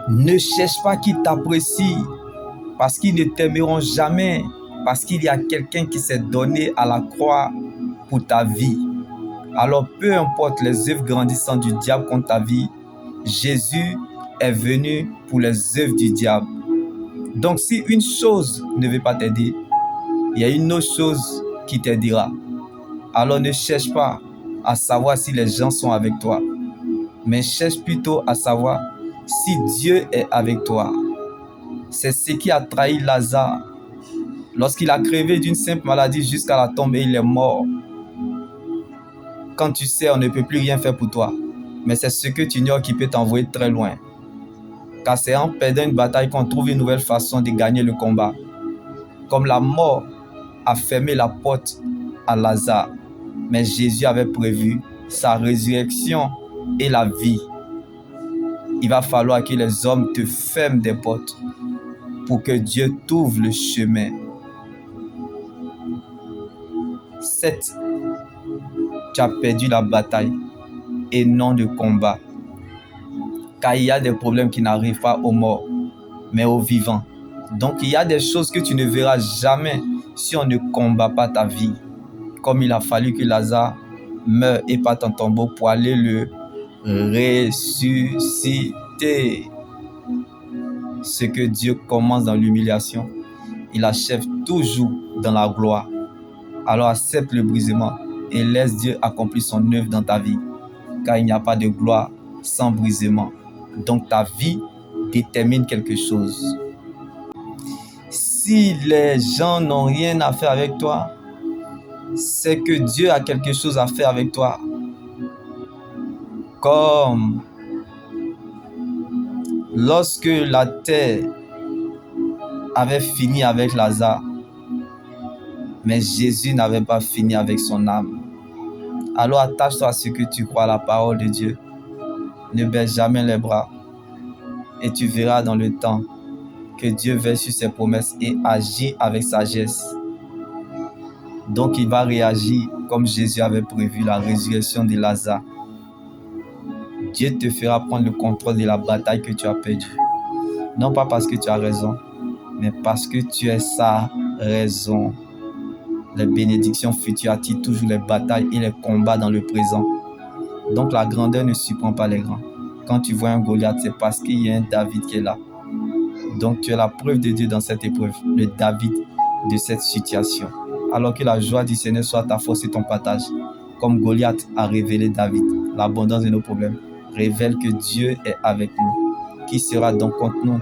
Ne cherche pas qui t'apprécie, parce qu'ils ne t'aimeront jamais, parce qu'il y a quelqu'un qui s'est donné à la croix pour ta vie. Alors peu importe les œuvres grandissantes du diable contre ta vie, Jésus est venu pour les œuvres du diable. Donc si une chose ne veut pas t'aider, il y a une autre chose qui t'aidera. Alors ne cherche pas à savoir si les gens sont avec toi, mais cherche plutôt à savoir si Dieu est avec toi. C'est ce qui a trahi Lazare. Lorsqu'il a crevé d'une simple maladie jusqu'à la tombe et il est mort. Quand tu sais, on ne peut plus rien faire pour toi. Mais c'est ce que tu ignores qui peut t'envoyer très loin. Car c'est en perdant une bataille qu'on trouve une nouvelle façon de gagner le combat. Comme la mort a fermé la porte à Lazare, mais Jésus avait prévu sa résurrection et la vie. Il va falloir que les hommes te ferment des portes pour que Dieu t'ouvre le chemin. 7. Tu as perdu la bataille et non le combat. Car il y a des problèmes qui n'arrivent pas aux morts, mais aux vivants. Donc il y a des choses que tu ne verras jamais si on ne combat pas ta vie. Comme il a fallu que Lazare meure et parte en tombeau pour aller le ressusciter. Ce que Dieu commence dans l'humiliation, il achève toujours dans la gloire. Alors accepte le brisement et laisse Dieu accomplir son œuvre dans ta vie. Car il n'y a pas de gloire sans brisement. Donc ta vie détermine quelque chose. Si les gens n'ont rien à faire avec toi, c'est que Dieu a quelque chose à faire avec toi. Comme lorsque la terre avait fini avec Lazare, mais Jésus n'avait pas fini avec son âme. Alors attache-toi à ce que tu crois à la parole de Dieu. Ne baisse jamais les bras. Et tu verras dans le temps que Dieu veille sur ses promesses et agit avec sagesse. Donc il va réagir comme Jésus avait prévu la résurrection de Lazare. Dieu te fera prendre le contrôle de la bataille que tu as perdue. Non pas parce que tu as raison, mais parce que tu es sa raison. Les bénédictions futures attirent toujours les batailles et les combats dans le présent. Donc la grandeur ne surprend pas les grands. Quand tu vois un Goliath, c'est parce qu'il y a un David qui est là. Donc tu es la preuve de Dieu dans cette épreuve, le David de cette situation. Alors que la joie du Seigneur soit ta force et ton partage. Comme Goliath a révélé David, l'abondance de nos problèmes révèle que Dieu est avec nous. Qui sera donc contre nous?